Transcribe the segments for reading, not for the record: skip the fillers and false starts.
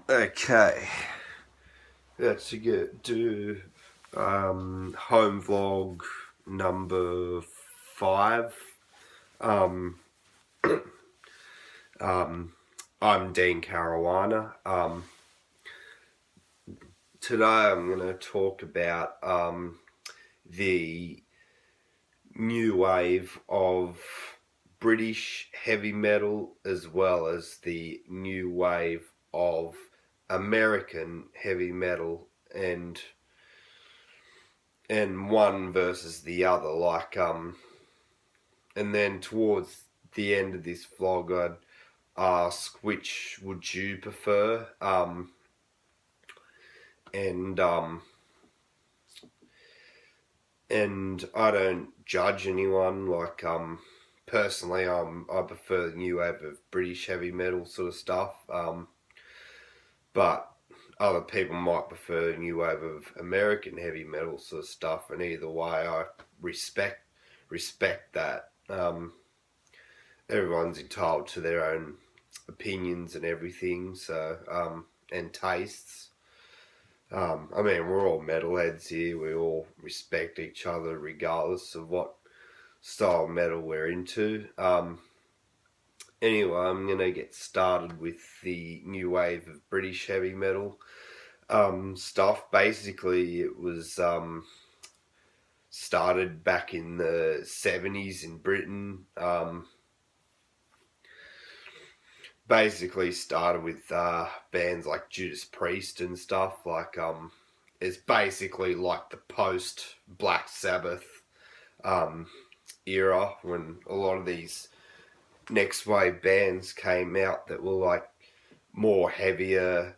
Okay, let's do home vlog number 5. Um, I'm Dean Caruana. Today I'm going to talk about the new wave of British heavy metal as well as the new wave of American heavy metal, and one versus the other, and then towards the end of this vlog I'd ask which would you prefer, and and I don't judge anyone. Personally, I prefer the new wave of British heavy metal sort of stuff, but other people might prefer the new wave of American heavy metal sort of stuff, and either way I respect that. Everyone's entitled to their own opinions and everything, and tastes. I mean, we're all metalheads here. We all respect each other regardless of what style of metal we're into. Anyway, I'm going to get started with the new wave of British heavy metal stuff. Basically, it was started back in the 70s in Britain. Basically started with bands like Judas Priest and stuff. It's basically like the post Black Sabbath era, when a lot of these next wave bands came out that were like more heavier,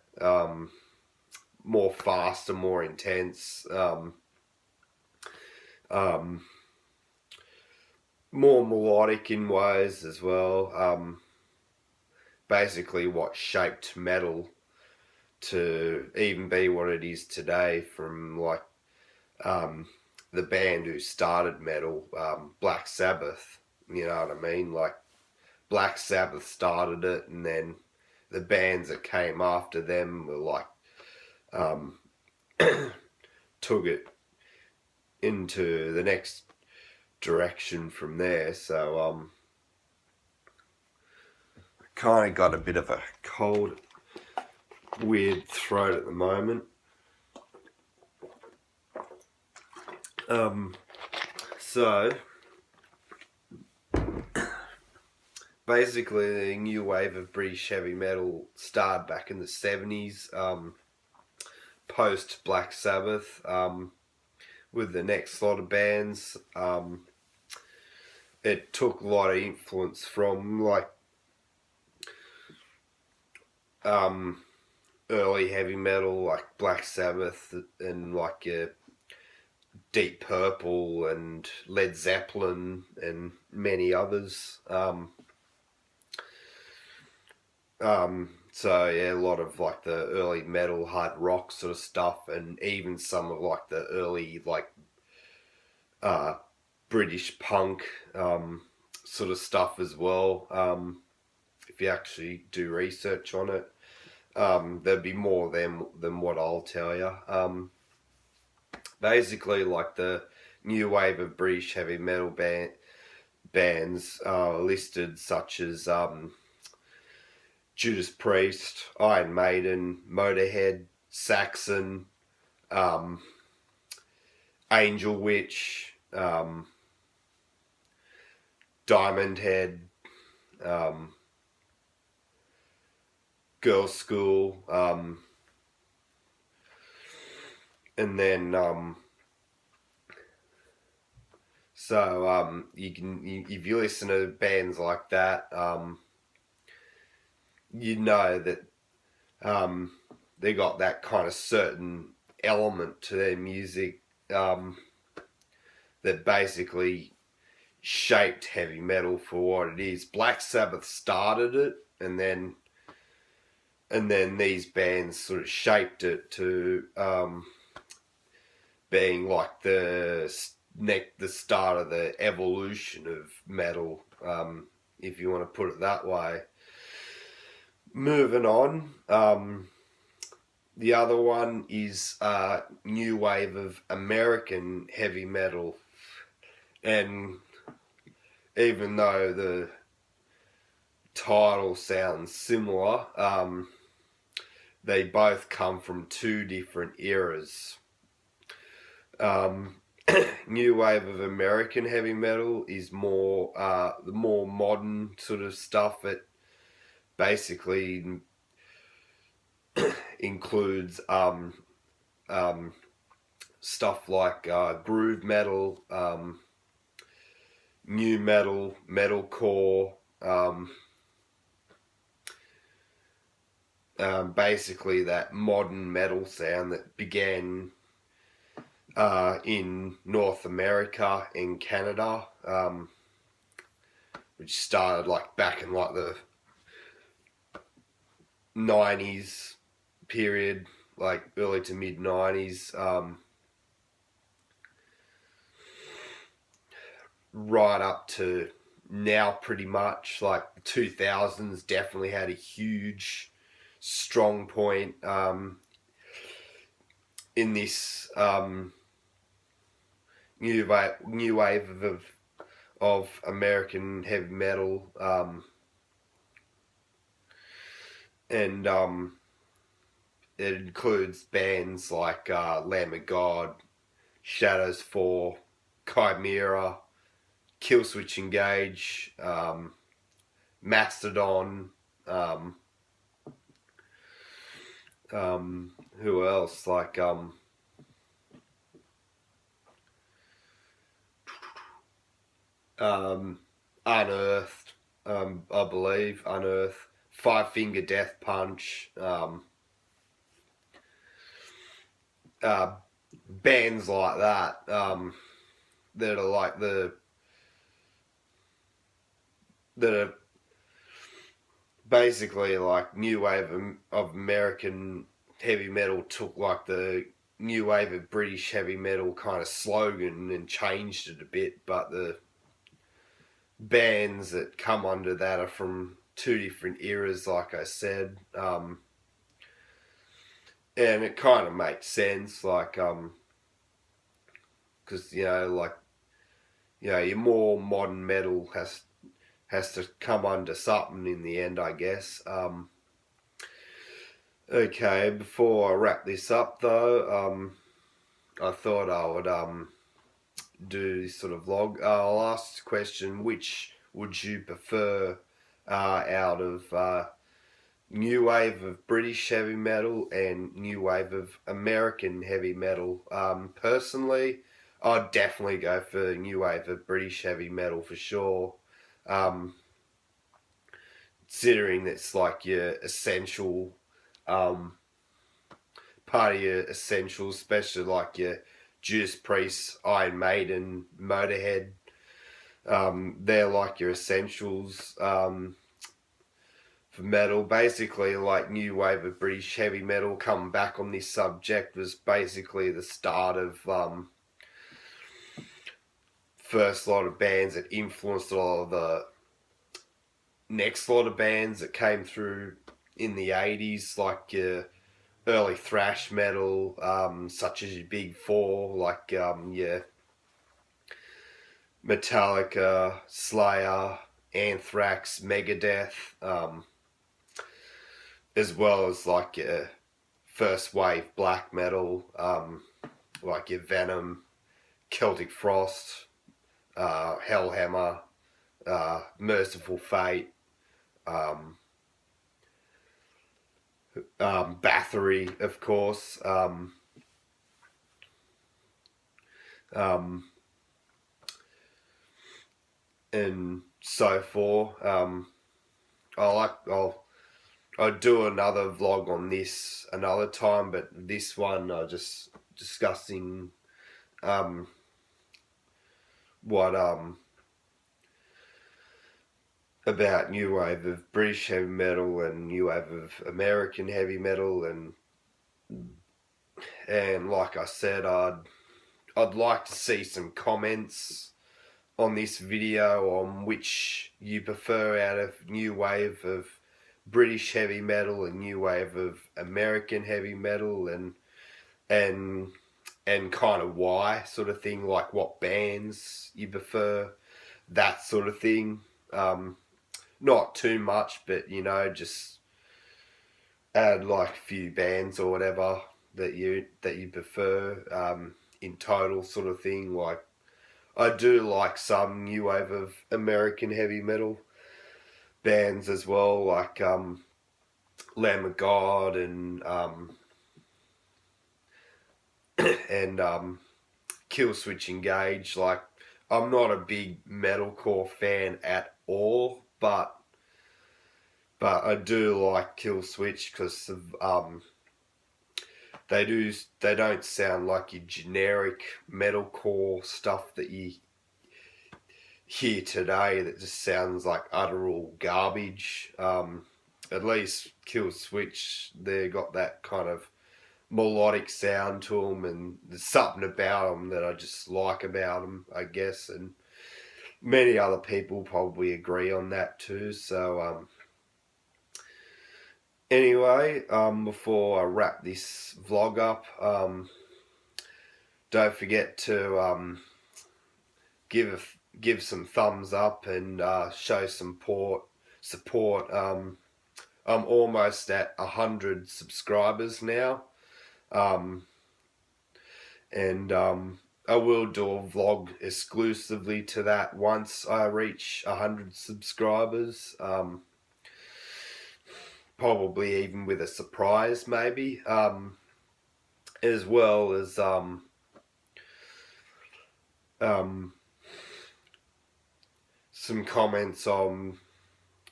more faster, more intense, more melodic in ways as well. Basically what shaped metal to even be what it is today, from the band who started metal, Black Sabbath. You know what I mean? Like, Black Sabbath started it, and then the bands that came after them were took it into the next direction from there. So kind of got a bit of a cold, weird throat at the moment. So basically the new wave of British heavy metal started back in the 70s, post Black Sabbath, with the next lot of bands. It took a lot of influence from early heavy metal like Black Sabbath and Deep Purple and Led Zeppelin and many others. So yeah, a lot of the early metal, hard rock sort of stuff, and even some of the early British punk sort of stuff as well. If you actually do research on it, there'd be more than what I'll tell you. Basically, the new wave of British heavy metal bands are listed, such as Judas Priest, Iron Maiden, Motorhead, Saxon, Angel Witch, Diamond Head, Girls' School, and then you can, if you listen to bands like that, you know that they got that kind of certain element to their music that basically shaped heavy metal for what it is. Black Sabbath started it, and then these bands sort of shaped it to being like the start of the evolution of metal, if you want to put it that way. Moving on, The other one is new wave of American heavy metal, and even though the title sounds similar, they both come from two different eras. New wave of American heavy metal is more the more modern sort of stuff. It basically includes stuff like groove metal, new metal, metalcore, basically that modern metal sound that began in North America and Canada, which started like back in like the 90s period, like early to mid 90s, right up to now pretty much. Like the 2000s definitely had a huge strong point in this new wave of American heavy metal, and it includes bands like Lamb of God, Shadows 4, Chimera, Killswitch Engage, Mastodon, who else? Like Unearthed, I believe, Unearthed, Five Finger Death Punch, bands like that, that are like that are basically like new wave of American heavy metal took like the new wave of British heavy metal kind of slogan and changed it a bit, but the bands that come under that are from two different eras, like I said, and it kind of makes sense, like, because your more modern metal has to come under something in the end, I guess. Okay, before I wrap this up though, I thought I would do this sort of vlog. I'll ask the question: which would you prefer out of new wave of British heavy metal and new wave of American heavy metal? Personally, I'd definitely go for new wave of British heavy metal for sure. Considering that's like your essential part of your essentials, especially like your Judas Priest, Iron Maiden, Motorhead. They're like your essentials for metal. Basically, like new wave of British heavy metal coming back on this subject was basically the start of first lot of bands that influenced a lot of the next lot of bands that came through in the 80s, like your early thrash metal, such as your big four, like your Metallica, Slayer, Anthrax, Megadeth, as well as like your first wave black metal, like your Venom, Celtic Frost, Hellhammer, Merciful Fate, Bathory, of course, and so forth. I'll do another vlog on this another time, but this one I just discussing what about new wave of British heavy metal and new wave of American heavy metal, and like I said, I'd like to see some comments on this video on which you prefer out of new wave of British heavy metal, a new wave of American heavy metal, and and kind of why, sort of thing, like what bands you prefer, that sort of thing. Not too much, but just add like a few bands or whatever that you prefer, in total, sort of thing. Like, I do like some new wave of American heavy metal bands as well, like Lamb of God and Kill Switch Engage. Like, I'm not a big metalcore fan at all, but I do like Kill Switch because of they don't sound like your generic metalcore stuff that you hear today that just sounds like utter garbage. At least Kill Switch, they got that kind of melodic sound to them, and there's something about them that I just like about them, I guess, and many other people probably agree on that too. So anyway, before I wrap this vlog up, don't forget to give some thumbs up and show some support. I'm almost at 100 subscribers now, and I will do a vlog exclusively to that once I reach 100 subscribers. Probably even with a surprise, maybe, as well as some comments on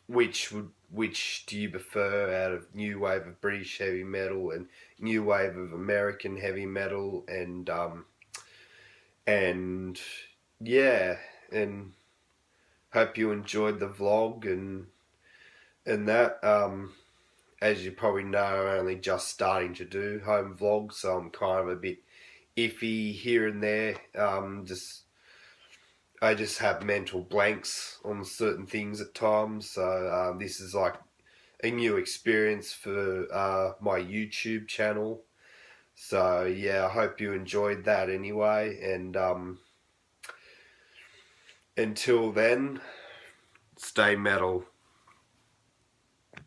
which do you prefer out of new wave of British heavy metal and new wave of American heavy metal, and yeah, and hope you enjoyed the vlog and that. As you probably know, I'm only just starting to do home vlogs, so I'm kind of a bit iffy here and there. I just have mental blanks on certain things at times, so this is like a new experience for my YouTube channel. So yeah, I hope you enjoyed that anyway, and until then, stay metal.